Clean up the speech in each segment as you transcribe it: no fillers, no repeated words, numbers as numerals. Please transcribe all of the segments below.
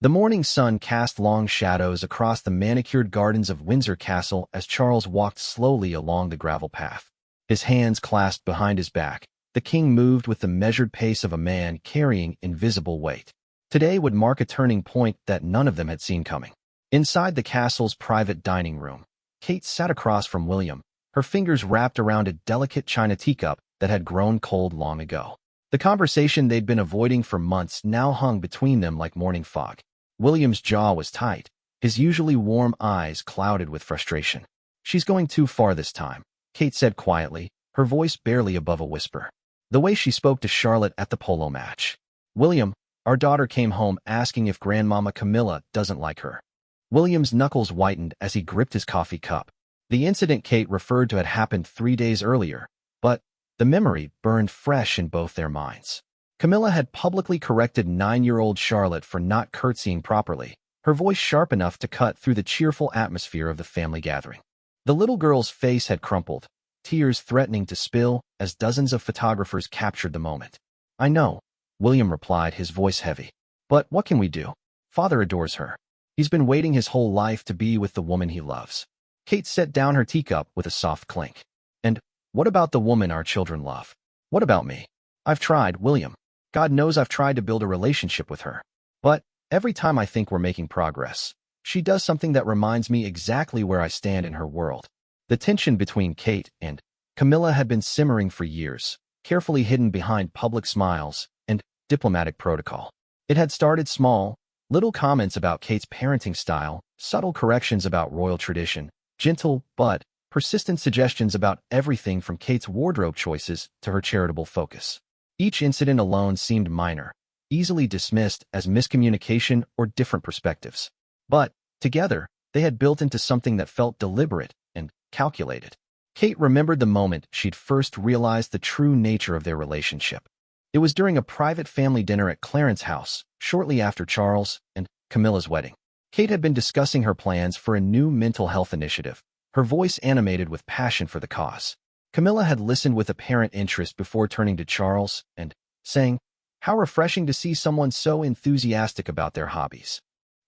The morning sun cast long shadows across the manicured gardens of Windsor Castle as Charles walked slowly along the gravel path. His hands clasped behind his back, the king moved with the measured pace of a man carrying invisible weight. Today would mark a turning point that none of them had seen coming. Inside the castle's private dining room, Kate sat across from William, her fingers wrapped around a delicate china teacup that had grown cold long ago. The conversation they'd been avoiding for months now hung between them like morning fog. William's jaw was tight, his usually warm eyes clouded with frustration. "She's going too far this time," Kate said quietly, her voice barely above a whisper. The way she spoke to Charlotte at the polo match. "William, our daughter came home asking if Grandmama Camilla doesn't like her." William's knuckles whitened as he gripped his coffee cup. The incident Kate referred to had happened 3 days earlier, but the memory burned fresh in both their minds. Camilla had publicly corrected 9-year-old Charlotte for not curtsying properly, her voice sharp enough to cut through the cheerful atmosphere of the family gathering. The little girl's face had crumpled, tears threatening to spill as dozens of photographers captured the moment. "I know," William replied, his voice heavy. "But what can we do? Father adores her. He's been waiting his whole life to be with the woman he loves." Kate set down her teacup with a soft clink. "And what about the woman our children love? What about me? I've tried, William. God knows I've tried to build a relationship with her. But every time I think we're making progress, she does something that reminds me exactly where I stand in her world." The tension between Kate and Camilla had been simmering for years, carefully hidden behind public smiles and diplomatic protocol. It had started small, little comments about Kate's parenting style, subtle corrections about royal tradition, gentle but persistent suggestions about everything from Kate's wardrobe choices to her charitable focus. Each incident alone seemed minor, easily dismissed as miscommunication or different perspectives. But, together, they had built into something that felt deliberate and calculated. Kate remembered the moment she'd first realized the true nature of their relationship. It was during a private family dinner at Clarence's house, shortly after Charles and Camilla's wedding. Kate had been discussing her plans for a new mental health initiative, her voice animated with passion for the cause. Camilla had listened with apparent interest before turning to Charles and saying, "How refreshing to see someone so enthusiastic about their hobbies."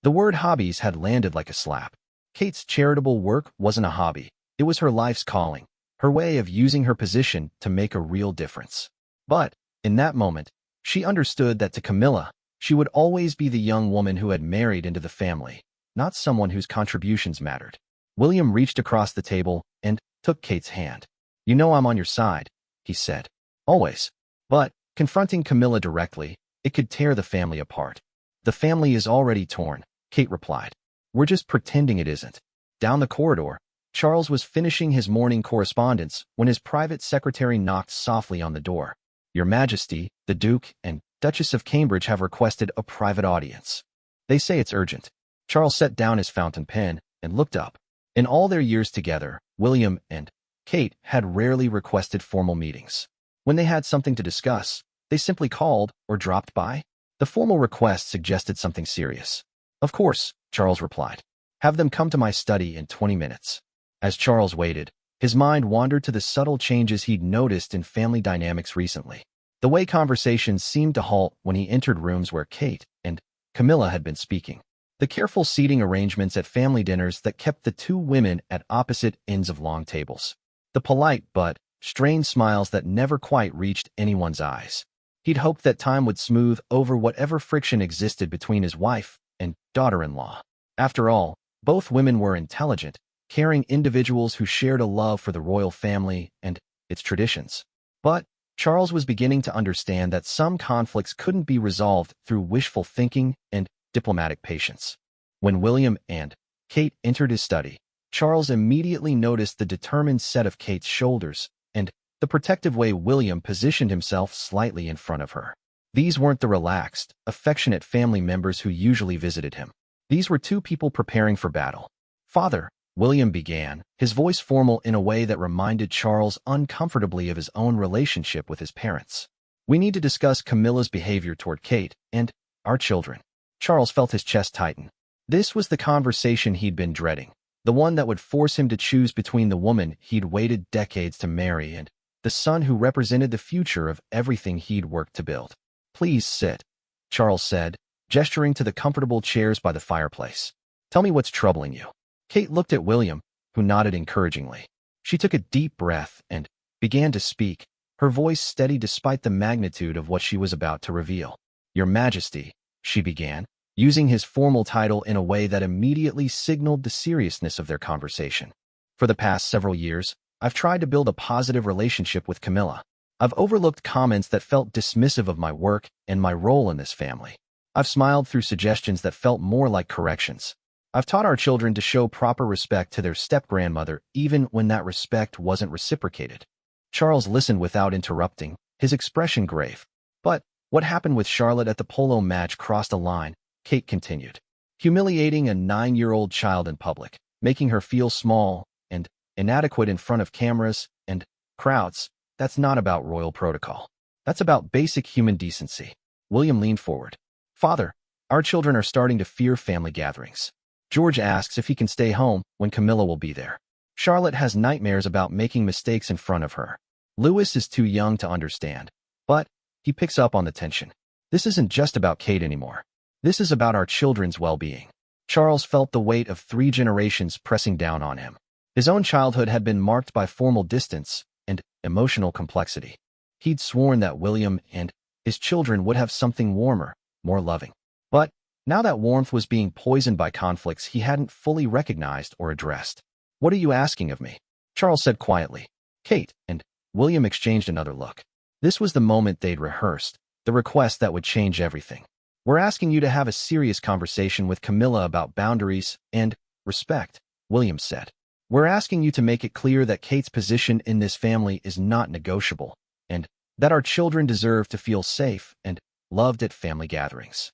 The word hobbies had landed like a slap. Kate's charitable work wasn't a hobby, it was her life's calling, her way of using her position to make a real difference. But, in that moment, she understood that to Camilla, she would always be the young woman who had married into the family, not someone whose contributions mattered. William reached across the table and took Kate's hand. "You know I'm on your side," he said. "Always." But, confronting Camilla directly, it could tear the family apart. "The family is already torn," Kate replied. "We're just pretending it isn't." Down the corridor, Charles was finishing his morning correspondence when his private secretary knocked softly on the door. "Your Majesty, the Duke and Duchess of Cambridge have requested a private audience. They say it's urgent." Charles set down his fountain pen and looked up. In all their years together, William and Kate had rarely requested formal meetings. When they had something to discuss, they simply called or dropped by. The formal request suggested something serious. "Of course," Charles replied. "Have them come to my study in 20 minutes. As Charles waited, his mind wandered to the subtle changes he'd noticed in family dynamics recently. The way conversations seemed to halt when he entered rooms where Kate and Camilla had been speaking. The careful seating arrangements at family dinners that kept the two women at opposite ends of long tables. The polite but strained smiles that never quite reached anyone's eyes. He'd hoped that time would smooth over whatever friction existed between his wife and daughter-in-law. After all, both women were intelligent, caring individuals who shared a love for the royal family and its traditions. But Charles was beginning to understand that some conflicts couldn't be resolved through wishful thinking and diplomatic patience. When William and Kate entered his study, Charles immediately noticed the determined set of Kate's shoulders and the protective way William positioned himself slightly in front of her. These weren't the relaxed, affectionate family members who usually visited him. These were two people preparing for battle. "Father," William began, his voice formal in a way that reminded Charles uncomfortably of his own relationship with his parents. "We need to discuss Camilla's behavior toward Kate and our children." Charles felt his chest tighten. This was the conversation he'd been dreading, the one that would force him to choose between the woman he'd waited decades to marry and the son who represented the future of everything he'd worked to build. "Please sit," Charles said, gesturing to the comfortable chairs by the fireplace. Tell me what's troubling you. Kate looked at William, who nodded encouragingly. She took a deep breath and began to speak, her voice steady despite the magnitude of what she was about to reveal. Your Majesty, she began, using his formal title in a way that immediately signaled the seriousness of their conversation. For the past several years, I've tried to build a positive relationship with Camilla. I've overlooked comments that felt dismissive of my work and my role in this family. I've smiled through suggestions that felt more like corrections. I've taught our children to show proper respect to their step-grandmother even when that respect wasn't reciprocated. Charles listened without interrupting, his expression grave. But what happened with Charlotte at the polo match crossed a line, Kate continued. Humiliating a 9-year-old child in public, making her feel small and inadequate in front of cameras and crowds, that's not about royal protocol. That's about basic human decency. William leaned forward. Father, our children are starting to fear family gatherings. George asks if he can stay home when Camilla will be there. Charlotte has nightmares about making mistakes in front of her. Louis is too young to understand, but he picks up on the tension. This isn't just about Kate anymore. This is about our children's well-being. Charles felt the weight of 3 generations pressing down on him. His own childhood had been marked by formal distance and emotional complexity. He'd sworn that William and his children would have something warmer, more loving. But now that warmth was being poisoned by conflicts he hadn't fully recognized or addressed. What are you asking of me? Charles said quietly. Kate and William exchanged another look. This was the moment they'd rehearsed, the request that would change everything. We're asking you to have a serious conversation with Camilla about boundaries and respect, William said. We're asking you to make it clear that Kate's position in this family is not negotiable, and that our children deserve to feel safe and loved at family gatherings.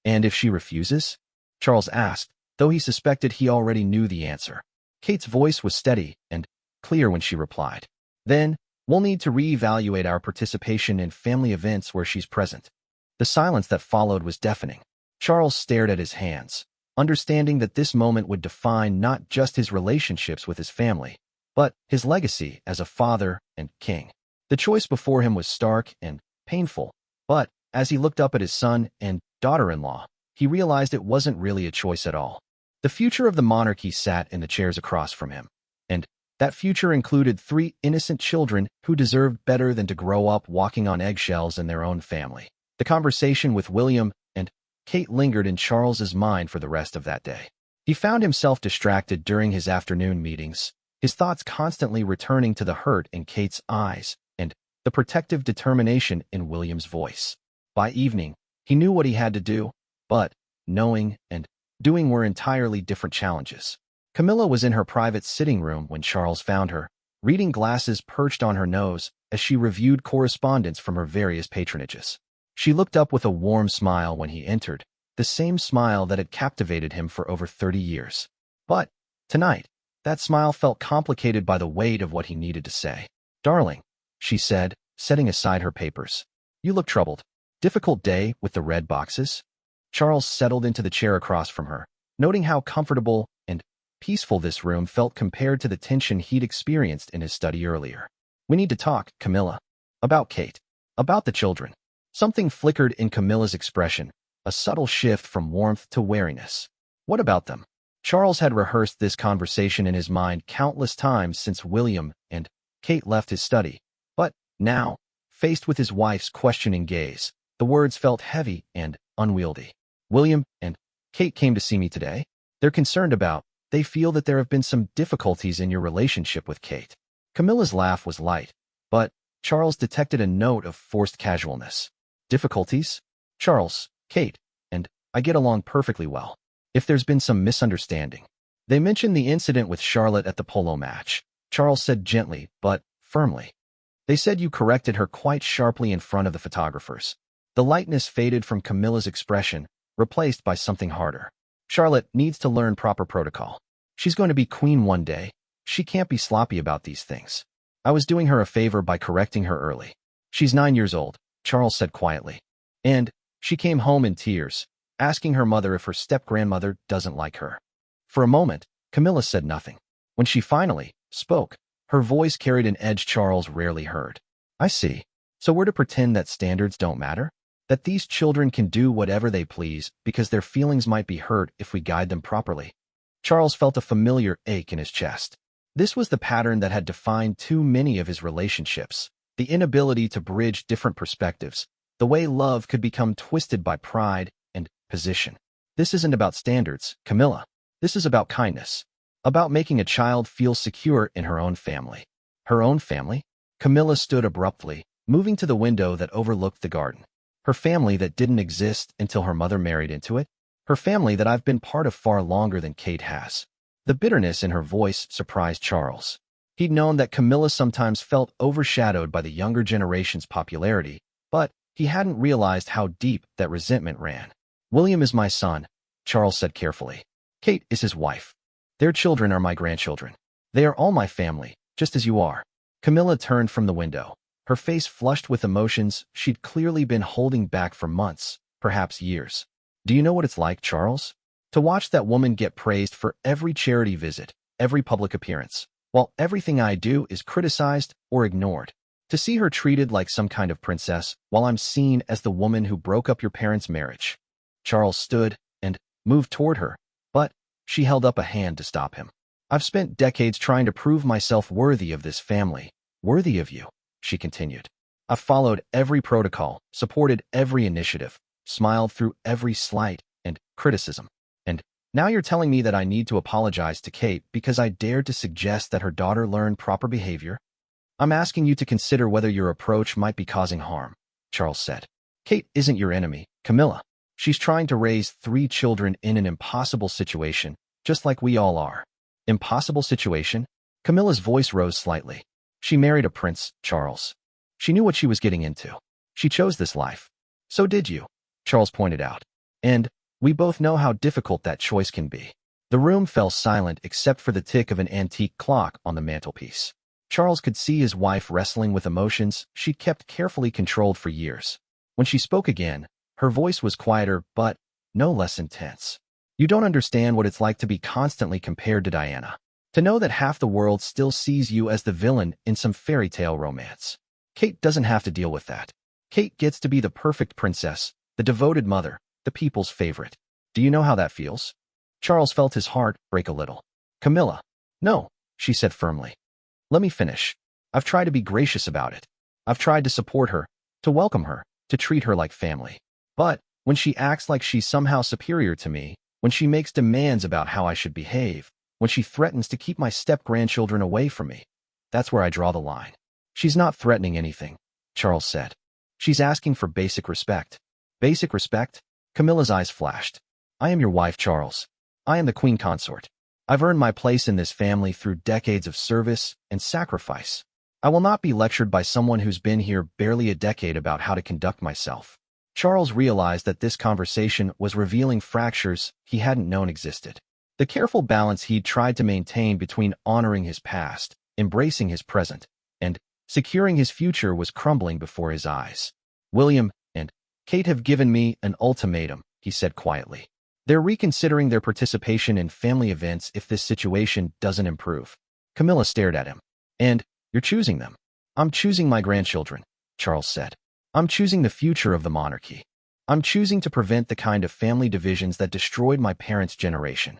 And if she refuses? Charles asked, though he suspected he already knew the answer. Kate's voice was steady and clear when she replied. Then, we'll need to reevaluate our participation in family events where she's present. The silence that followed was deafening. Charles stared at his hands, understanding that this moment would define not just his relationships with his family, but his legacy as a father and king. The choice before him was stark and painful, but as he looked up at his son and daughter-in-law, he realized it wasn't really a choice at all. The future of the monarchy sat in the chairs across from him, and that future included 3 innocent children who deserved better than to grow up walking on eggshells in their own family. The conversation with William and Kate lingered in Charles's mind for the rest of that day. He found himself distracted during his afternoon meetings, his thoughts constantly returning to the hurt in Kate's eyes and the protective determination in William's voice. By evening, he knew what he had to do, but knowing and doing were entirely different challenges. Camilla was in her private sitting room when Charles found her, reading glasses perched on her nose as she reviewed correspondence from her various patronages. She looked up with a warm smile when he entered, the same smile that had captivated him for over 30 years. But tonight, that smile felt complicated by the weight of what he needed to say. Darling, she said, setting aside her papers. You look troubled. Difficult day with the red boxes? Charles settled into the chair across from her, noting how comfortable and peaceful this room felt compared to the tension he'd experienced in his study earlier. We need to talk, Camilla. About Kate. About the children. Something flickered in Camilla's expression, a subtle shift from warmth to wariness. What about them? Charles had rehearsed this conversation in his mind countless times since William and Kate left his study. But now, faced with his wife's questioning gaze, the words felt heavy and unwieldy. William and Kate came to see me today. They're concerned about, they feel that there have been some difficulties in your relationship with Kate. Camilla's laugh was light, but Charles detected a note of forced casualness. Difficulties? Charles, Kate, and I get along perfectly well. If there's been some misunderstanding. They mentioned the incident with Charlotte at the polo match, Charles said gently but firmly. They said you corrected her quite sharply in front of the photographers. The lightness faded from Camilla's expression, replaced by something harder. Charlotte needs to learn proper protocol. She's going to be queen one day. She can't be sloppy about these things. I was doing her a favor by correcting her early. She's 9 years old, Charles said quietly. And she came home in tears, asking her mother if her step-grandmother doesn't like her. For a moment, Camilla said nothing. When she finally spoke, her voice carried an edge Charles rarely heard. I see. So we're to pretend that standards don't matter? That these children can do whatever they please because their feelings might be hurt if we guide them properly. Charles felt a familiar ache in his chest. This was the pattern that had defined too many of his relationships, the inability to bridge different perspectives, the way love could become twisted by pride and position. This isn't about standards, Camilla. This is about kindness. About making a child feel secure in her own family. Her own family? Camilla stood abruptly, moving to the window that overlooked the garden. Her family that didn't exist until her mother married into it. Her family that I've been part of far longer than Kate has. The bitterness in her voice surprised Charles. He'd known that Camilla sometimes felt overshadowed by the younger generation's popularity, but he hadn't realized how deep that resentment ran. William is my son, Charles said carefully. Kate is his wife. Their children are my grandchildren. They are all my family, just as you are. Camilla turned from the window, her face flushed with emotions she'd clearly been holding back for months, perhaps years. Do you know what it's like, Charles? To watch that woman get praised for every charity visit, every public appearance, while everything I do is criticized or ignored. To see her treated like some kind of princess, while I'm seen as the woman who broke up your parents' marriage. Charles stood and moved toward her, but she held up a hand to stop him. I've spent decades trying to prove myself worthy of this family, worthy of you, she continued. I've followed every protocol, supported every initiative, smiled through every slight and criticism. And now you're telling me that I need to apologize to Kate because I dared to suggest that her daughter learn proper behavior? I'm asking you to consider whether your approach might be causing harm, Charles said. Kate isn't your enemy, Camilla. She's trying to raise 3 children in an impossible situation, just like we all are. Impossible situation? Camilla's voice rose slightly. She married a prince, Charles. She knew what she was getting into. She chose this life. So did you, Charles pointed out. And we both know how difficult that choice can be. The room fell silent except for the tick of an antique clock on the mantelpiece. Charles could see his wife wrestling with emotions she'd kept carefully controlled for years. When she spoke again, her voice was quieter but no less intense. You don't understand what it's like to be constantly compared to Diana. To know that half the world still sees you as the villain in some fairy tale romance. Kate doesn't have to deal with that. Kate gets to be the perfect princess, the devoted mother, the people's favorite. Do you know how that feels? Charles felt his heart break a little. Camilla. No, she said firmly. Let me finish. I've tried to be gracious about it. I've tried to support her, to welcome her, to treat her like family. But when she acts like she's somehow superior to me, when she makes demands about how I should behave, when she threatens to keep my step-grandchildren away from me, that's where I draw the line. She's not threatening anything, Charles said. She's asking for basic respect. Basic respect? Camilla's eyes flashed. I am your wife, Charles. I am the queen consort. I've earned my place in this family through decades of service and sacrifice. I will not be lectured by someone who's been here barely a decade about how to conduct myself. Charles realized that this conversation was revealing fractures he hadn't known existed. The careful balance he'd tried to maintain between honoring his past, embracing his present, and securing his future was crumbling before his eyes. William and Kate have given me an ultimatum, he said quietly. They're reconsidering their participation in family events if this situation doesn't improve. Camilla stared at him. And you're choosing them. I'm choosing my grandchildren, Charles said. I'm choosing the future of the monarchy. I'm choosing to prevent the kind of family divisions that destroyed my parents' generation.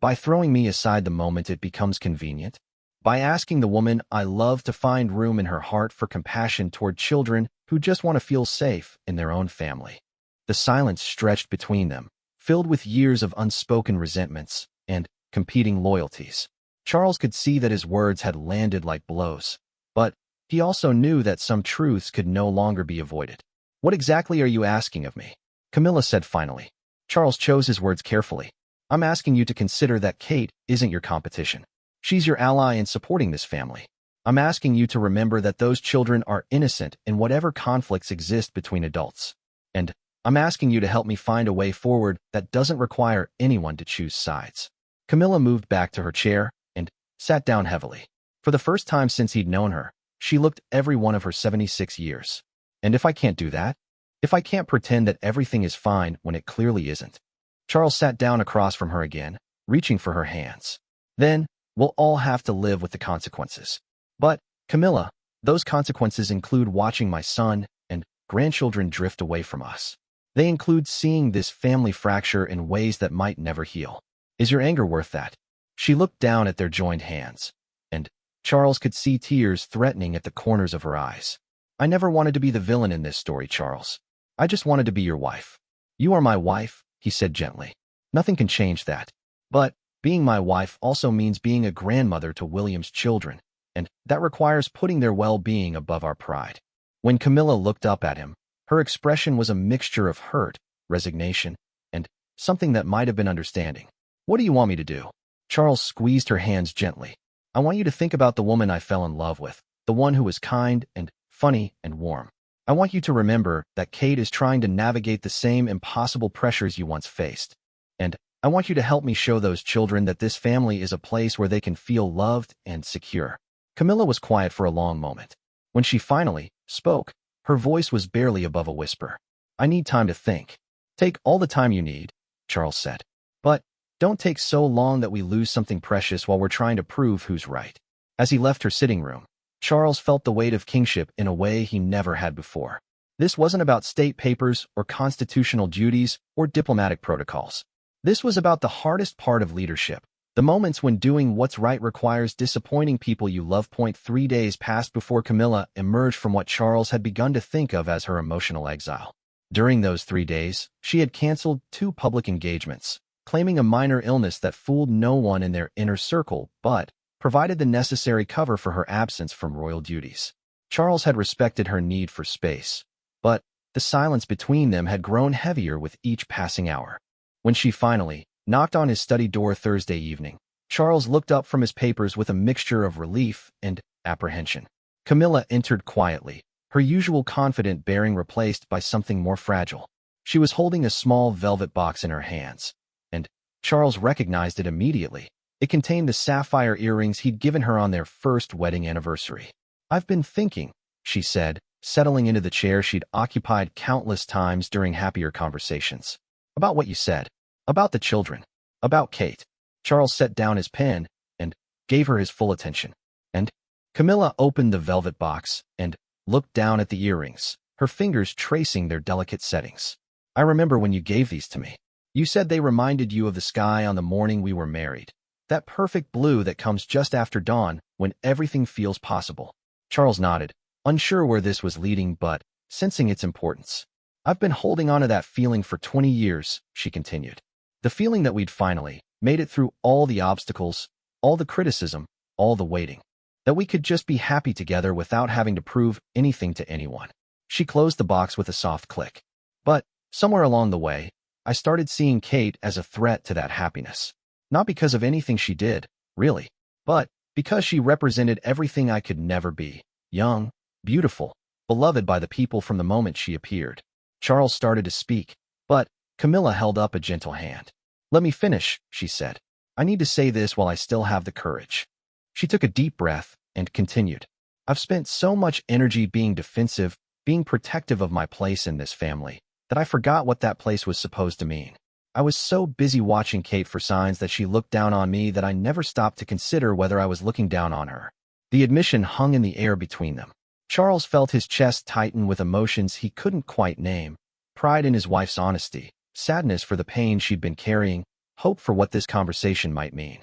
By throwing me aside the moment it becomes convenient, by asking the woman I love to find room in her heart for compassion toward children who just want to feel safe in their own family. The silence stretched between them, filled with years of unspoken resentments and competing loyalties. Charles could see that his words had landed like blows, but he also knew that some truths could no longer be avoided. What exactly are you asking of me? Camilla said finally. Charles chose his words carefully. I'm asking you to consider that Kate isn't your competition. She's your ally in supporting this family. I'm asking you to remember that those children are innocent in whatever conflicts exist between adults. And I'm asking you to help me find a way forward that doesn't require anyone to choose sides. Camilla moved back to her chair and sat down heavily. For the first time since he'd known her, she looked every one of her 76 years. And if I can't do that? If I can't pretend that everything is fine when it clearly isn't? Charles sat down across from her again, reaching for her hands. Then, we'll all have to live with the consequences. But, Camilla, those consequences include watching my son and grandchildren drift away from us. They include seeing this family fracture in ways that might never heal. Is your anger worth that? She looked down at their joined hands, and Charles could see tears threatening at the corners of her eyes. I never wanted to be the villain in this story, Charles. I just wanted to be your wife. You are my wife, he said gently. Nothing can change that. But being my wife also means being a grandmother to William's children, and that requires putting their well-being above our pride. When Camilla looked up at him, her expression was a mixture of hurt, resignation, and something that might have been understanding. What do you want me to do? Charles squeezed her hands gently. I want you to think about the woman I fell in love with, the one who was kind and funny and warm. I want you to remember that Kate is trying to navigate the same impossible pressures you once faced. And I want you to help me show those children that this family is a place where they can feel loved and secure. Camilla was quiet for a long moment. When she finally spoke, her voice was barely above a whisper. I need time to think. Take all the time you need, Charles said. But don't take so long that we lose something precious while we're trying to prove who's right. As he left her sitting room, Charles felt the weight of kingship in a way he never had before. This wasn't about state papers or constitutional duties or diplomatic protocols. This was about the hardest part of leadership, the moments when doing what's right requires disappointing people you love. 3 days passed before Camilla emerged from what Charles had begun to think of as her emotional exile. During those 3 days, she had canceled 2 public engagements, claiming a minor illness that fooled no one in their inner circle but provided the necessary cover for her absence from royal duties. Charles had respected her need for space, but the silence between them had grown heavier with each passing hour. When she finally knocked on his study door Thursday evening, Charles looked up from his papers with a mixture of relief and apprehension. Camilla entered quietly, her usual confident bearing replaced by something more fragile. She was holding a small velvet box in her hands, and Charles recognized it immediately. It contained the sapphire earrings he'd given her on their first wedding anniversary. I've been thinking, she said, settling into the chair she'd occupied countless times during happier conversations. About what you said. About the children. About Kate. Charles set down his pen and gave her his full attention. And Camilla opened the velvet box and looked down at the earrings, her fingers tracing their delicate settings. I remember when you gave these to me. You said they reminded you of the sky on the morning we were married. That perfect blue that comes just after dawn when everything feels possible. Charles nodded, unsure where this was leading but sensing its importance. I've been holding on to that feeling for 20 years, she continued. The feeling that we'd finally made it through all the obstacles, all the criticism, all the waiting. That we could just be happy together without having to prove anything to anyone. She closed the box with a soft click. But somewhere along the way, I started seeing Kate as a threat to that happiness. Not because of anything she did, really, but because she represented everything I could never be. Young, beautiful, beloved by the people from the moment she appeared. Charles started to speak, but Camilla held up a gentle hand. Let me finish, she said. I need to say this while I still have the courage. She took a deep breath and continued. I've spent so much energy being defensive, being protective of my place in this family, that I forgot what that place was supposed to mean. I was so busy watching Kate for signs that she looked down on me that I never stopped to consider whether I was looking down on her. The admission hung in the air between them. Charles felt his chest tighten with emotions he couldn't quite name. Pride in his wife's honesty, sadness for the pain she'd been carrying, hope for what this conversation might mean.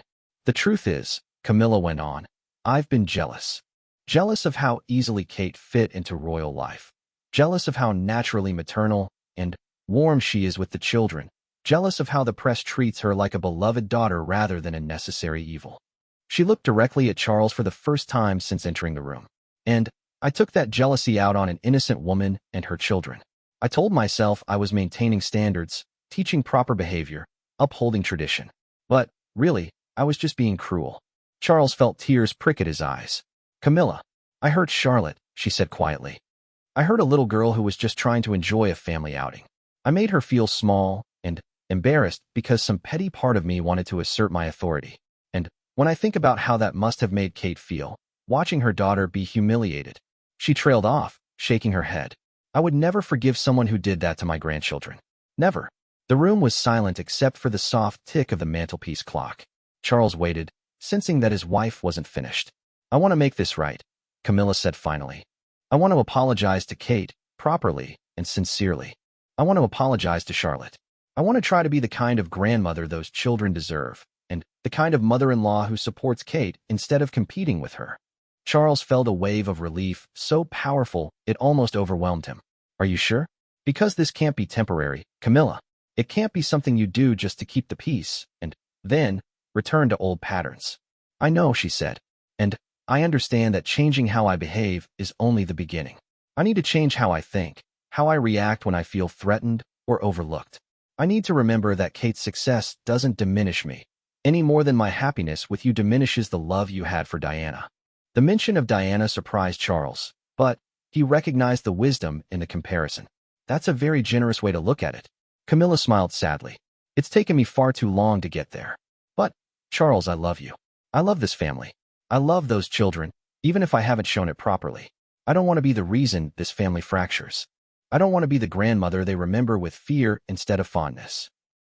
The truth is, Camilla went on, I've been jealous. Jealous of how easily Kate fit into royal life. Jealous of how naturally maternal and warm she is with the children. Jealous of how the press treats her like a beloved daughter rather than a necessary evil. She looked directly at Charles for the first time since entering the room. And I took that jealousy out on an innocent woman and her children. I told myself I was maintaining standards, teaching proper behavior, upholding tradition. But, really, I was just being cruel. Charles felt tears prick at his eyes. Camilla, I hurt Charlotte, she said quietly. I hurt a little girl who was just trying to enjoy a family outing. I made her feel small and embarrassed because some petty part of me wanted to assert my authority. And when I think about how that must have made Kate feel, watching her daughter be humiliated, she trailed off, shaking her head. I would never forgive someone who did that to my grandchildren. Never. The room was silent except for the soft tick of the mantelpiece clock. Charles waited, sensing that his wife wasn't finished. I want to make this right, Camilla said finally. I want to apologize to Kate, properly, and sincerely. I want to apologize to Charlotte. I want to try to be the kind of grandmother those children deserve, and the kind of mother-in-law who supports Kate instead of competing with her. Charles felt a wave of relief, so powerful it almost overwhelmed him. Are you sure? Because this can't be temporary, Camilla. It can't be something you do just to keep the peace, and then return to old patterns. I know, she said, and I understand that changing how I behave is only the beginning. I need to change how I think, how I react when I feel threatened or overlooked. I need to remember that Kate's success doesn't diminish me, any more than my happiness with you diminishes the love you had for Diana. The mention of Diana surprised Charles, but he recognized the wisdom in the comparison. That's a very generous way to look at it. Camilla smiled sadly. It's taken me far too long to get there. But, Charles, I love you. I love this family. I love those children, even if I haven't shown it properly. I don't want to be the reason this family fractures. I don't want to be the grandmother they remember with fear instead of fondness.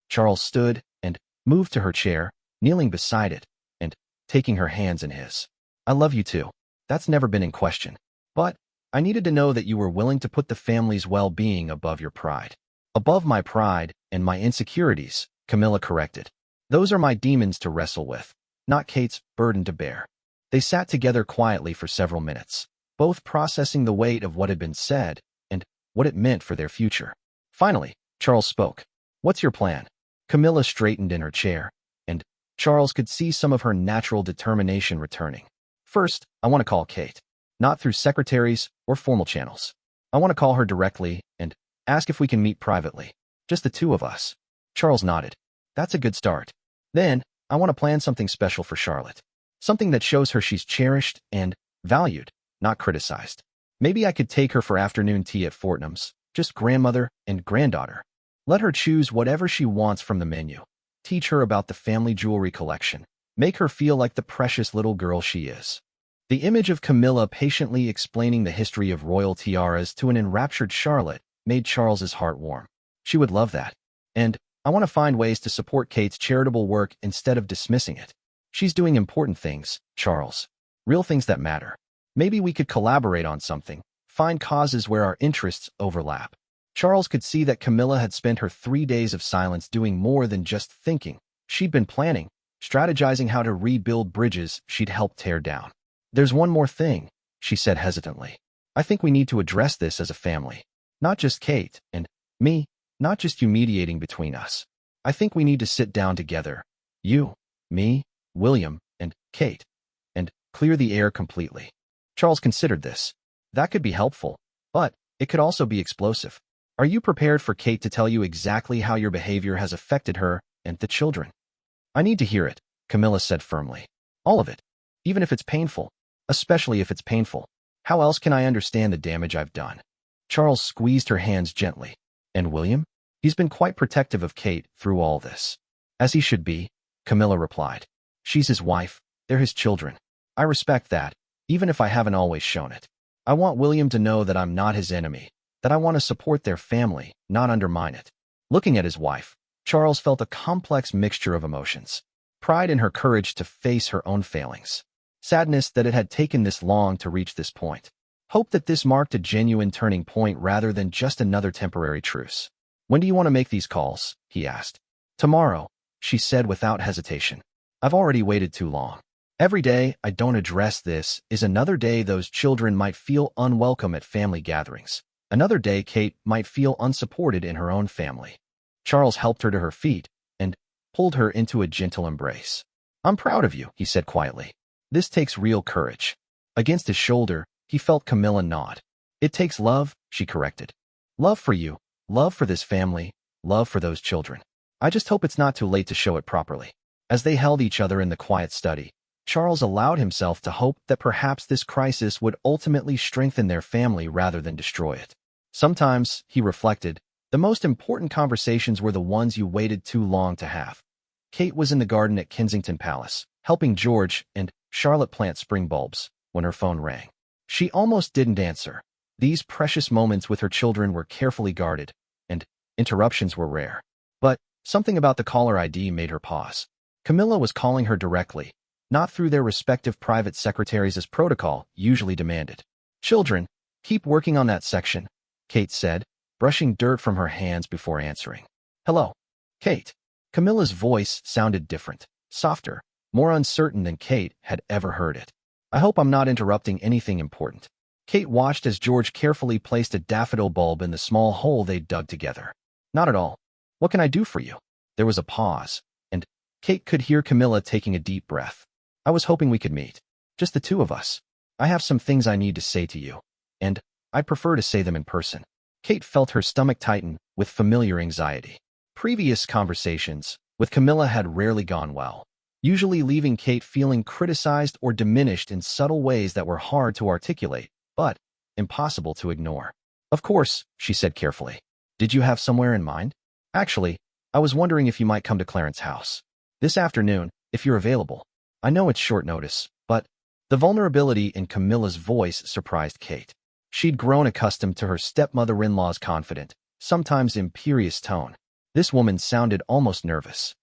Charles stood and moved to her chair, kneeling beside it, and taking her hands in his. I love you too. That's never been in question. But I needed to know that you were willing to put the family's well-being above your pride. Above my pride and my insecurities, Camilla corrected. Those are my demons to wrestle with, not Kate's burden to bear. They sat together quietly for several minutes, both processing the weight of what had been said and what it meant for their future. Finally, Charles spoke. What's your plan? Camilla straightened in her chair, and Charles could see some of her natural determination returning. First, I want to call Kate, not through secretaries or formal channels. I want to call her directly and ask if we can meet privately, just the two of us. Charles nodded. That's a good start. Then, I want to plan something special for Charlotte. Something that shows her she's cherished and valued, not criticized. Maybe I could take her for afternoon tea at Fortnum's, just grandmother and granddaughter. Let her choose whatever she wants from the menu. Teach her about the family jewelry collection. Make her feel like the precious little girl she is. The image of Camilla patiently explaining the history of royal tiaras to an enraptured Charlotte made Charles's heart warm. She would love that. And I want to find ways to support Kate's charitable work instead of dismissing it. She's doing important things, Charles. Real things that matter. Maybe we could collaborate on something, find causes where our interests overlap. Charles could see that Camilla had spent her 3 days of silence doing more than just thinking. She'd been planning, strategizing how to rebuild bridges she'd helped tear down. There's one more thing, she said hesitantly. I think we need to address this as a family. Not just Kate and me, not just you mediating between us. I think we need to sit down together. You, me, William, and Kate. And clear the air completely. Charles considered this. That could be helpful, but it could also be explosive. Are you prepared for Kate to tell you exactly how your behavior has affected her and the children? I need to hear it, Camilla said firmly. All of it. Even if it's painful. Especially if it's painful. How else can I understand the damage I've done? Charles squeezed her hands gently. And William? He's been quite protective of Kate through all this. As he should be, Camilla replied. She's his wife. They're his children. I respect that, even if I haven't always shown it. I want William to know that I'm not his enemy, that I want to support their family, not undermine it. Looking at his wife, Charles felt a complex mixture of emotions. Pride in her courage to face her own failings. Sadness that it had taken this long to reach this point. Hope that this marked a genuine turning point rather than just another temporary truce. When do you want to make these calls? He asked. Tomorrow, she said without hesitation. I've already waited too long. Every day I don't address this is another day those children might feel unwelcome at family gatherings. Another day Kate might feel unsupported in her own family. Charles helped her to her feet and pulled her into a gentle embrace. I'm proud of you, he said quietly. This takes real courage. Against his shoulder, he felt Camilla nod. It takes love, she corrected. Love for you, love for this family, love for those children. I just hope it's not too late to show it properly. As they held each other in the quiet study, Charles allowed himself to hope that perhaps this crisis would ultimately strengthen their family rather than destroy it. Sometimes, he reflected, the most important conversations were the ones you waited too long to have. Kate was in the garden at Kensington Palace, helping George and Charlotte plant spring bulbs, when her phone rang. She almost didn't answer. These precious moments with her children were carefully guarded, and interruptions were rare. But something about the caller ID made her pause. Camilla was calling her directly, not through their respective private secretaries as protocol usually demanded. Children, keep working on that section, Kate said, brushing dirt from her hands before answering. Hello, Kate. Camilla's voice sounded different, softer, more uncertain than Kate had ever heard it. I hope I'm not interrupting anything important. Kate watched as George carefully placed a daffodil bulb in the small hole they'd dug together. Not at all. What can I do for you? There was a pause, and Kate could hear Camilla taking a deep breath. I was hoping we could meet. Just the two of us. I have some things I need to say to you, and I'd prefer to say them in person. Kate felt her stomach tighten with familiar anxiety. Previous conversations with Camilla had rarely gone well, usually leaving Kate feeling criticized or diminished in subtle ways that were hard to articulate, but impossible to ignore. Of course, she said carefully. Did you have somewhere in mind? Actually, I was wondering if you might come to Clarence's house this afternoon, if you're available. I know it's short notice, but the vulnerability in Camilla's voice surprised Kate. She'd grown accustomed to her stepmother-in-law's confident, sometimes imperious tone. This woman sounded almost nervous.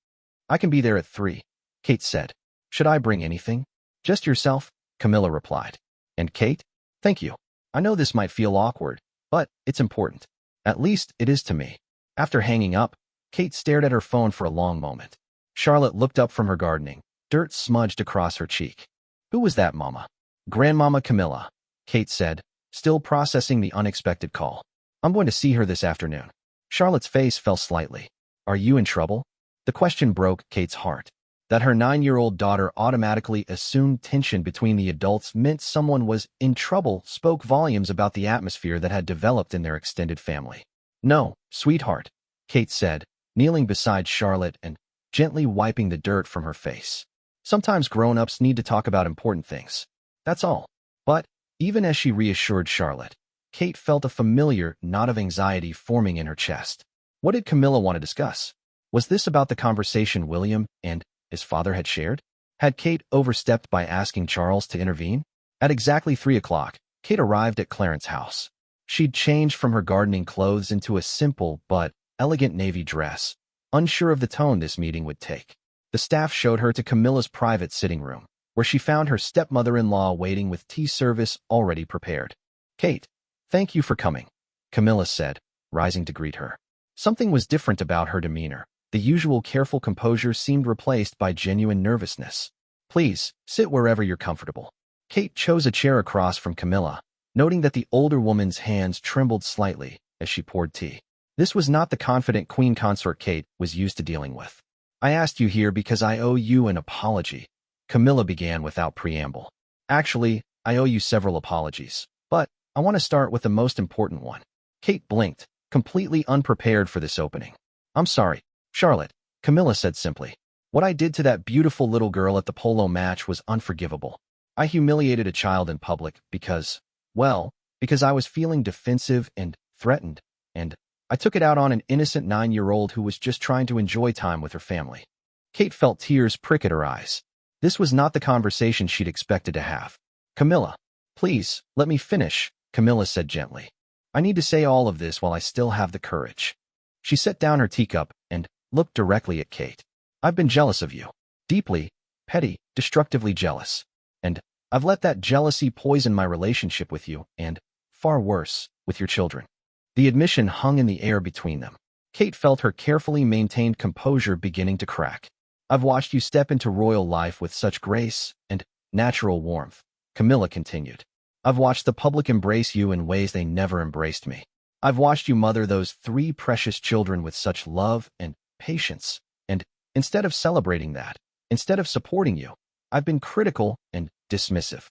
I can be there at 3, Kate said. Should I bring anything? Just yourself, Camilla replied. And Kate? Thank you. I know this might feel awkward, but it's important. At least it is to me. After hanging up, Kate stared at her phone for a long moment. Charlotte looked up from her gardening, dirt smudged across her cheek. Who was that, Mama? Grandmama Camilla, Kate said, still processing the unexpected call. I'm going to see her this afternoon. Charlotte's face fell slightly. Are you in trouble? The question broke Kate's heart. That her 9-year-old daughter automatically assumed tension between the adults meant someone was in trouble spoke volumes about the atmosphere that had developed in their extended family. No, sweetheart, Kate said, kneeling beside Charlotte and gently wiping the dirt from her face. Sometimes grown-ups need to talk about important things. That's all. But even as she reassured Charlotte, Kate felt a familiar knot of anxiety forming in her chest. What did Camilla want to discuss? Was this about the conversation William and his father had shared? Had Kate overstepped by asking Charles to intervene? At exactly 3 o'clock, Kate arrived at Clarence's house. She'd changed from her gardening clothes into a simple but elegant navy dress, unsure of the tone this meeting would take. The staff showed her to Camilla's private sitting room, where she found her stepmother-in-law waiting with tea service already prepared. Kate, thank you for coming, Camilla said, rising to greet her. Something was different about her demeanor. The usual careful composure seemed replaced by genuine nervousness. Please, sit wherever you're comfortable. Kate chose a chair across from Camilla, noting that the older woman's hands trembled slightly as she poured tea. This was not the confident queen consort Kate was used to dealing with. I asked you here because I owe you an apology, Camilla began without preamble. Actually, I owe you several apologies, but I want to start with the most important one. Kate blinked, completely unprepared for this opening. I'm sorry, Charlotte, Camilla said simply. What I did to that beautiful little girl at the polo match was unforgivable. I humiliated a child in public because I was feeling defensive and threatened, and I took it out on an innocent 9-year-old who was just trying to enjoy time with her family. Kate felt tears prick at her eyes. This was not the conversation she'd expected to have. Camilla, please, let me finish, Camilla said gently. I need to say all of this while I still have the courage. She set down her teacup and looked directly at Kate. I've been jealous of you. Deeply, petty, destructively jealous. And I've let that jealousy poison my relationship with you and, far worse, with your children. The admission hung in the air between them. Kate felt her carefully maintained composure beginning to crack. I've watched you step into royal life with such grace and natural warmth, Camilla continued. I've watched the public embrace you in ways they never embraced me. I've watched you mother those 3 precious children with such love and patience, and instead of celebrating that, instead of supporting you, I've been critical and dismissive.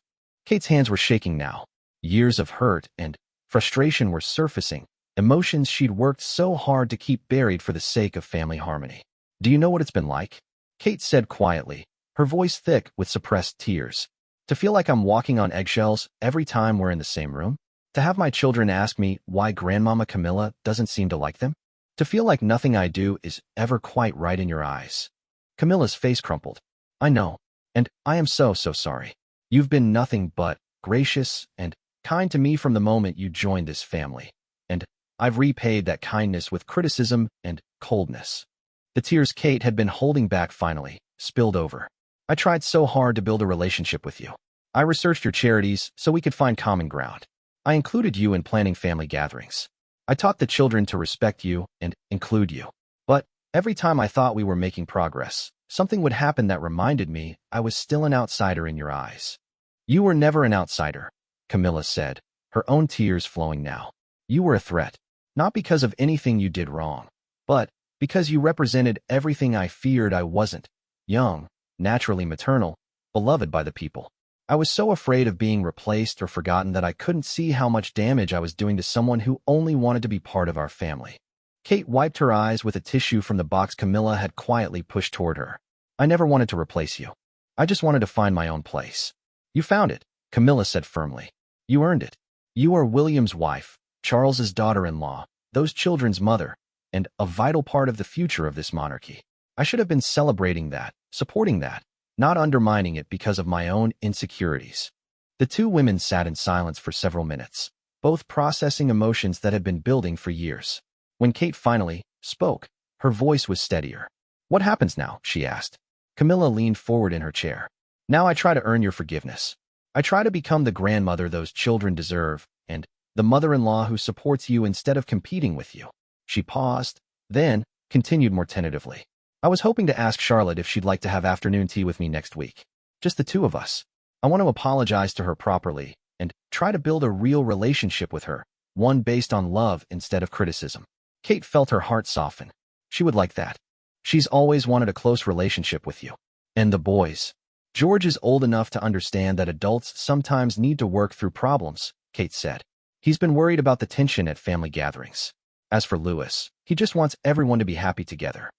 Kate's hands were shaking now. Years of hurt and frustration were surfacing, emotions she'd worked so hard to keep buried for the sake of family harmony. Do you know what it's been like? Kate said quietly, her voice thick with suppressed tears. To feel like I'm walking on eggshells every time we're in the same room? To have my children ask me why Grandmama Camilla doesn't seem to like them? To feel like nothing I do is ever quite right in your eyes? Camilla's face crumpled. I know, and I am so sorry. You've been nothing but gracious and kind to me from the moment you joined this family, and I've repaid that kindness with criticism and coldness. The tears Kate had been holding back finally spilled over. I tried so hard to build a relationship with you. I researched your charities so we could find common ground. I included you in planning family gatherings. I taught the children to respect you and include you. But every time I thought we were making progress, something would happen that reminded me I was still an outsider in your eyes. You were never an outsider, Camilla said, her own tears flowing now. You were a threat, not because of anything you did wrong, but because you represented everything I feared I wasn't: young, naturally maternal, beloved by the people. I was so afraid of being replaced or forgotten that I couldn't see how much damage I was doing to someone who only wanted to be part of our family. Kate wiped her eyes with a tissue from the box Camilla had quietly pushed toward her. I never wanted to replace you. I just wanted to find my own place. You found it, Camilla said firmly. You earned it. You are William's wife, Charles's daughter-in-law, those children's mother, and a vital part of the future of this monarchy. I should have been celebrating that, supporting that, not undermining it because of my own insecurities. The two women sat in silence for several minutes, both processing emotions that had been building for years. When Kate finally spoke, her voice was steadier. What happens now? She asked. Camilla leaned forward in her chair. Now I try to earn your forgiveness. I try to become the grandmother those children deserve, and the mother-in-law who supports you instead of competing with you. She paused, then continued more tentatively. I was hoping to ask Charlotte if she'd like to have afternoon tea with me next week. Just the two of us. I want to apologize to her properly and try to build a real relationship with her, one based on love instead of criticism. Kate felt her heart soften. She would like that. She's always wanted a close relationship with you. And the boys. George is old enough to understand that adults sometimes need to work through problems, Kate said. He's been worried about the tension at family gatherings. As for Louis, he just wants everyone to be happy together.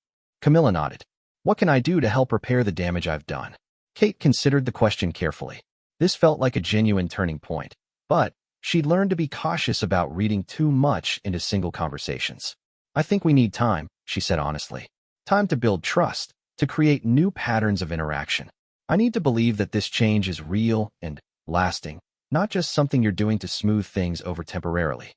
Camilla nodded. What can I do to help repair the damage I've done? Kate considered the question carefully. This felt like a genuine turning point, but she'd learned to be cautious about reading too much into single conversations. I think we need time, she said honestly. Time to build trust, to create new patterns of interaction. I need to believe that this change is real and lasting, not just something you're doing to smooth things over temporarily.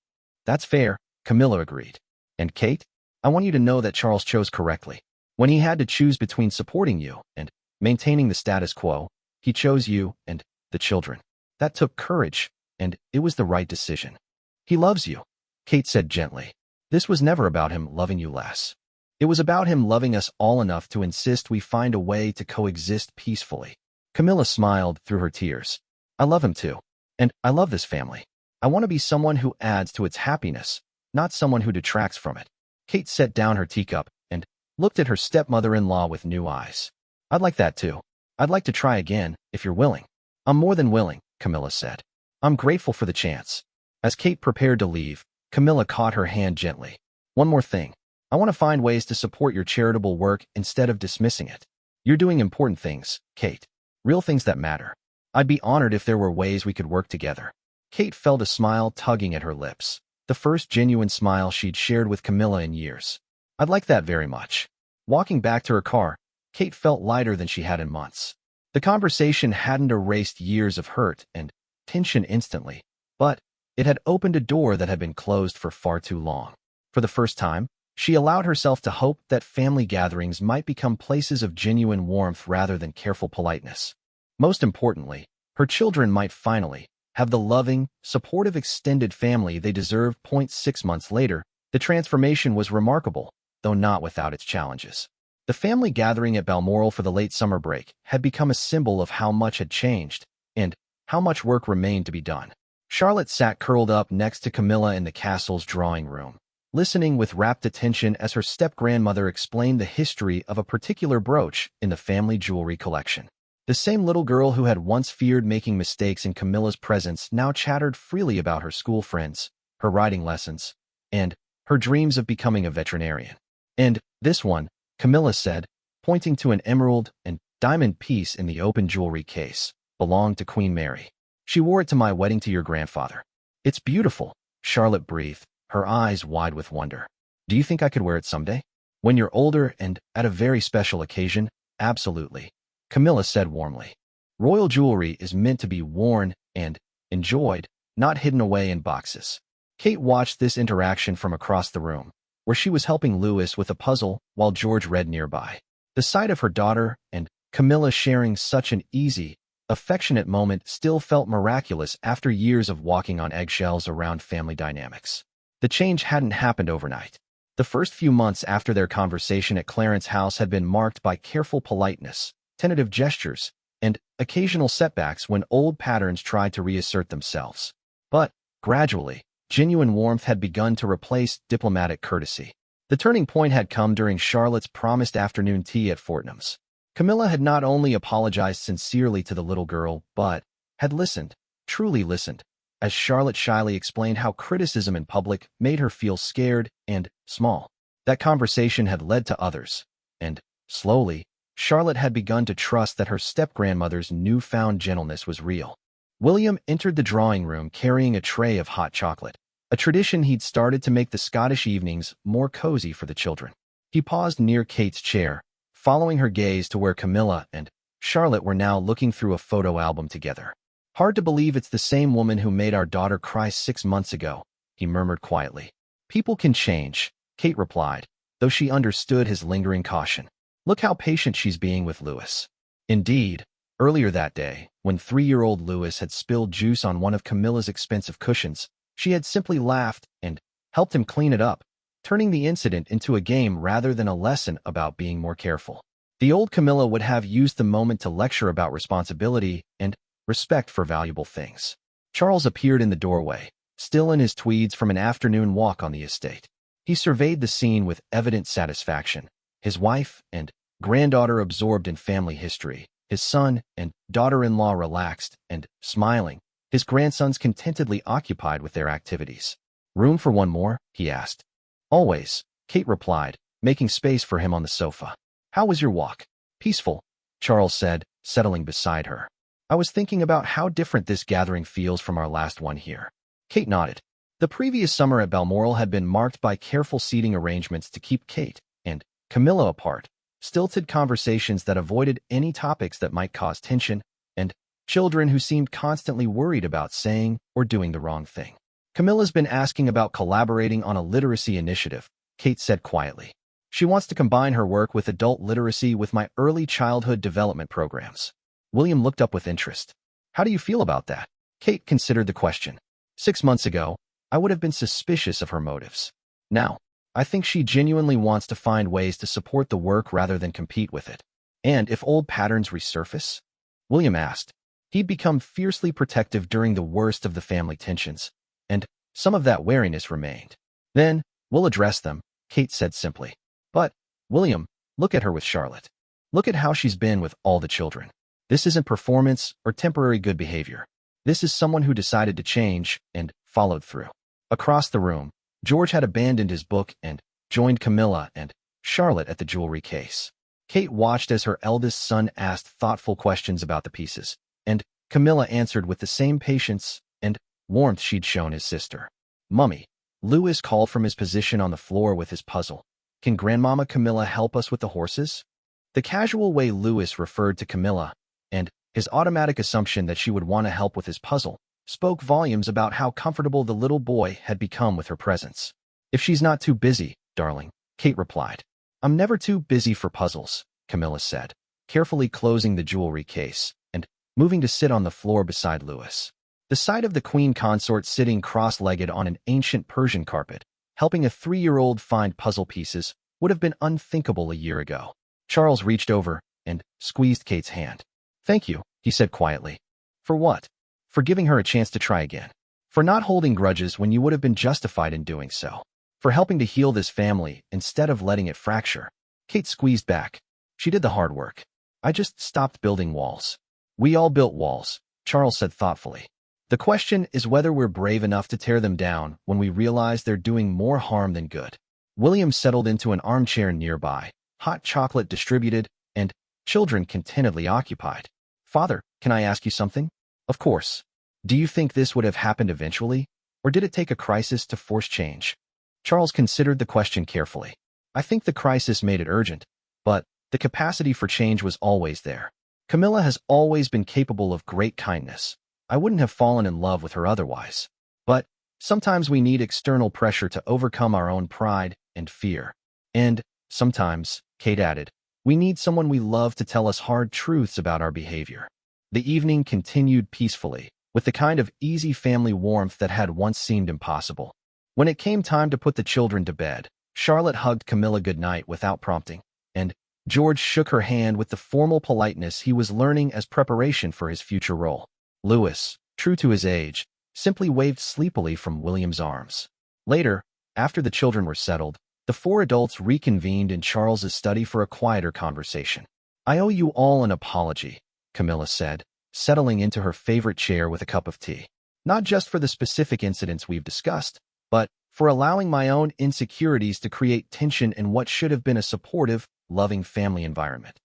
That's fair, Camilla agreed. And Kate, I want you to know that Charles chose correctly. When he had to choose between supporting you and maintaining the status quo, he chose you and the children. That took courage, and it was the right decision. He loves you, Kate said gently. This was never about him loving you less. It was about him loving us all enough to insist we find a way to coexist peacefully. Camilla smiled through her tears. I love him too. And I love this family. I want to be someone who adds to its happiness, not someone who detracts from it. Kate set down her teacup and looked at her stepmother-in-law with new eyes. I'd like that too. I'd like to try again, if you're willing. I'm more than willing, Camilla said. I'm grateful for the chance. As Kate prepared to leave, Camilla caught her hand gently. One more thing. I want to find ways to support your charitable work instead of dismissing it. You're doing important things, Kate. Real things that matter. I'd be honored if there were ways we could work together. Kate felt a smile tugging at her lips, the first genuine smile she'd shared with Camilla in years. I'd like that very much. Walking back to her car, Kate felt lighter than she had in months. The conversation hadn't erased years of hurt and tension instantly, but it had opened a door that had been closed for far too long. For the first time, she allowed herself to hope that family gatherings might become places of genuine warmth rather than careful politeness. Most importantly, her children might finally have the loving, supportive extended family they deserved. 6 months later, the transformation was remarkable, though not without its challenges. The family gathering at Balmoral for the late summer break had become a symbol of how much had changed and how much work remained to be done. Charlotte sat curled up next to Camilla in the castle's drawing room, listening with rapt attention as her step-grandmother explained the history of a particular brooch in the family jewelry collection. The same little girl who had once feared making mistakes in Camilla's presence now chattered freely about her school friends, her riding lessons, and her dreams of becoming a veterinarian. And this one, Camilla said, pointing to an emerald and diamond piece in the open jewelry case, belonged to Queen Mary. She wore it to my wedding to your grandfather. It's beautiful, Charlotte breathed, her eyes wide with wonder. Do you think I could wear it someday? When you're older and at a very special occasion? Absolutely, Camilla said warmly. Royal jewelry is meant to be worn and enjoyed, not hidden away in boxes. Kate watched this interaction from across the room, where she was helping Louis with a puzzle while George read nearby. The sight of her daughter and Camilla sharing such an easy, affectionate moment still felt miraculous after years of walking on eggshells around family dynamics. The change hadn't happened overnight. The first few months after their conversation at Clarence's house had been marked by careful politeness, tentative gestures, and occasional setbacks when old patterns tried to reassert themselves. But, gradually, genuine warmth had begun to replace diplomatic courtesy. The turning point had come during Charlotte's promised afternoon tea at Fortnum's. Camilla had not only apologized sincerely to the little girl, but had listened, truly listened, as Charlotte shyly explained how criticism in public made her feel scared and small. That conversation had led to others, and, slowly, Charlotte had begun to trust that her step-grandmother's newfound gentleness was real. William entered the drawing room carrying a tray of hot chocolate, a tradition he'd started to make the Scottish evenings more cozy for the children. He paused near Kate's chair, following her gaze to where Camilla and Charlotte were now looking through a photo album together. "Hard to believe it's the same woman who made our daughter cry 6 months ago," he murmured quietly. "People can change," Kate replied, though she understood his lingering caution. "Look how patient she's being with Louis." Indeed, earlier that day, when 3-year-old Louis had spilled juice on one of Camilla's expensive cushions, she had simply laughed and helped him clean it up, turning the incident into a game rather than a lesson about being more careful. The old Camilla would have used the moment to lecture about responsibility and respect for valuable things. Charles appeared in the doorway, still in his tweeds from an afternoon walk on the estate. He surveyed the scene with evident satisfaction, his wife and granddaughter absorbed in family history, his son and daughter-in-law relaxed and smiling, his grandsons contentedly occupied with their activities. "Room for one more?" he asked. "Always," Kate replied, making space for him on the sofa. "How was your walk?" "Peaceful," Charles said, settling beside her. "I was thinking about how different this gathering feels from our last one here." Kate nodded. The previous summer at Balmoral had been marked by careful seating arrangements to keep Kate and Camilla apart, stilted conversations that avoided any topics that might cause tension, and children who seemed constantly worried about saying or doing the wrong thing. "Camilla's been asking about collaborating on a literacy initiative," Kate said quietly. "She wants to combine her work with adult literacy with my early childhood development programs." William looked up with interest. "How do you feel about that?" Kate considered the question. 6 months ago, I would have been suspicious of her motives. Now, I think she genuinely wants to find ways to support the work rather than compete with it. "And if old patterns resurface?" William asked. He'd become fiercely protective during the worst of the family tensions, and some of that wariness remained. "Then, we'll address them," Kate said simply. "But, William, look at her with Charlotte. Look at how she's been with all the children. This isn't performance or temporary good behavior. This is someone who decided to change and followed through." Across the room, George had abandoned his book and joined Camilla and Charlotte at the jewelry case. Kate watched as her eldest son asked thoughtful questions about the pieces, and Camilla answered with the same patience and warmth she'd shown his sister. "Mummy," Louis called from his position on the floor with his puzzle. "Can Grandmama Camilla help us with the horses?" The casual way Louis referred to Camilla, and his automatic assumption that she would want to help with his puzzle, spoke volumes about how comfortable the little boy had become with her presence. "If she's not too busy, darling," Kate replied. "I'm never too busy for puzzles," Camilla said, carefully closing the jewelry case and moving to sit on the floor beside Louis. The sight of the queen consort sitting cross-legged on an ancient Persian carpet, helping a 3-year-old find puzzle pieces, would have been unthinkable a year ago. Charles reached over and squeezed Kate's hand. "Thank you," he said quietly. "For what?" "For giving her a chance to try again. For not holding grudges when you would have been justified in doing so. For helping to heal this family instead of letting it fracture." Kate squeezed back. "She did the hard work. I just stopped building walls." "We all built walls," Charles said thoughtfully. "The question is whether we're brave enough to tear them down when we realize they're doing more harm than good." William settled into an armchair nearby, hot chocolate distributed, and children contentedly occupied. "Father, can I ask you something?" "Of course. Do you think this would have happened eventually, or did it take a crisis to force change?" Charles considered the question carefully. "I think the crisis made it urgent, but the capacity for change was always there. Camilla has always been capable of great kindness. I wouldn't have fallen in love with her otherwise. But sometimes we need external pressure to overcome our own pride and fear. And sometimes," Kate added, "we need someone we love to tell us hard truths about our behavior." The evening continued peacefully, with the kind of easy family warmth that had once seemed impossible. When it came time to put the children to bed, Charlotte hugged Camilla goodnight without prompting, and George shook her hand with the formal politeness he was learning as preparation for his future role. Louis, true to his age, simply waved sleepily from William's arms. Later, after the children were settled, the four adults reconvened in Charles's study for a quieter conversation. "I owe you all an apology," Camilla said, settling into her favorite chair with a cup of tea. "Not just for the specific incidents we've discussed, but for allowing my own insecurities to create tension in what should have been a supportive, loving family environment."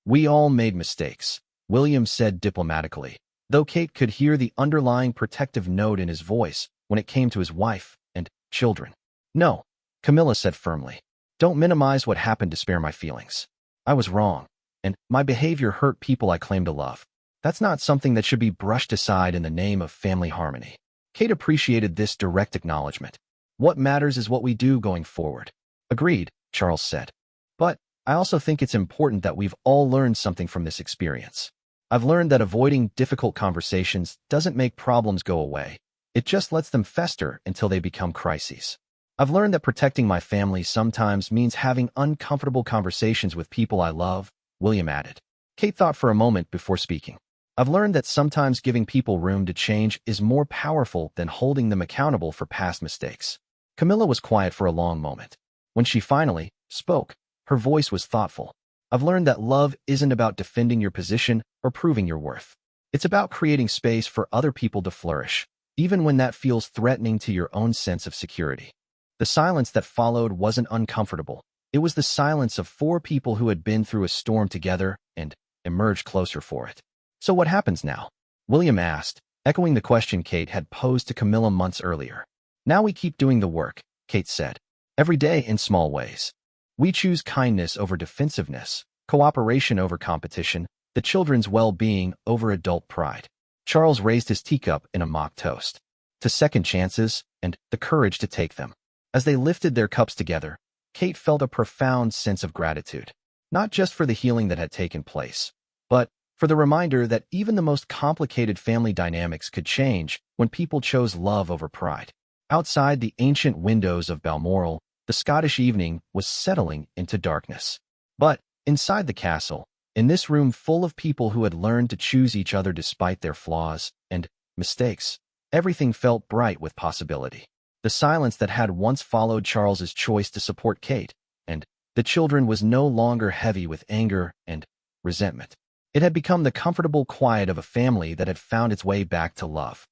"We all made mistakes," William said diplomatically, though Kate could hear the underlying protective note in his voice when it came to his wife and children. "No," Camilla said firmly. "Don't minimize what happened to spare my feelings. I was wrong, and my behavior hurt people I claim to love. That's not something that should be brushed aside in the name of family harmony." Kate appreciated this direct acknowledgement. "What matters is what we do going forward." "Agreed," Charles said. "But I also think it's important that we've all learned something from this experience. I've learned that avoiding difficult conversations doesn't make problems go away. It just lets them fester until they become crises. I've learned that protecting my family sometimes means having uncomfortable conversations with people I love," William added. Kate thought for a moment before speaking. "I've learned that sometimes giving people room to change is more powerful than holding them accountable for past mistakes." Camilla was quiet for a long moment. When she finally spoke, her voice was thoughtful. "I've learned that love isn't about defending your position or proving your worth. It's about creating space for other people to flourish, even when that feels threatening to your own sense of security." The silence that followed wasn't uncomfortable. It was the silence of four people who had been through a storm together and emerged closer for it. "So what happens now?" William asked, echoing the question Kate had posed to Camilla months earlier. "Now we keep doing the work," Kate said. "Every day in small ways. We choose kindness over defensiveness, cooperation over competition, the children's well-being over adult pride." Charles raised his teacup in a mock toast. "To second chances and the courage to take them." As they lifted their cups together, Kate felt a profound sense of gratitude, not just for the healing that had taken place, but for the reminder that even the most complicated family dynamics could change when people chose love over pride. Outside the ancient windows of Balmoral, the Scottish evening was settling into darkness. But inside the castle, in this room full of people who had learned to choose each other despite their flaws and mistakes, everything felt bright with possibility. The silence that had once followed Charles's choice to support Kate and the children was no longer heavy with anger and resentment. It had become the comfortable quiet of a family that had found its way back to love.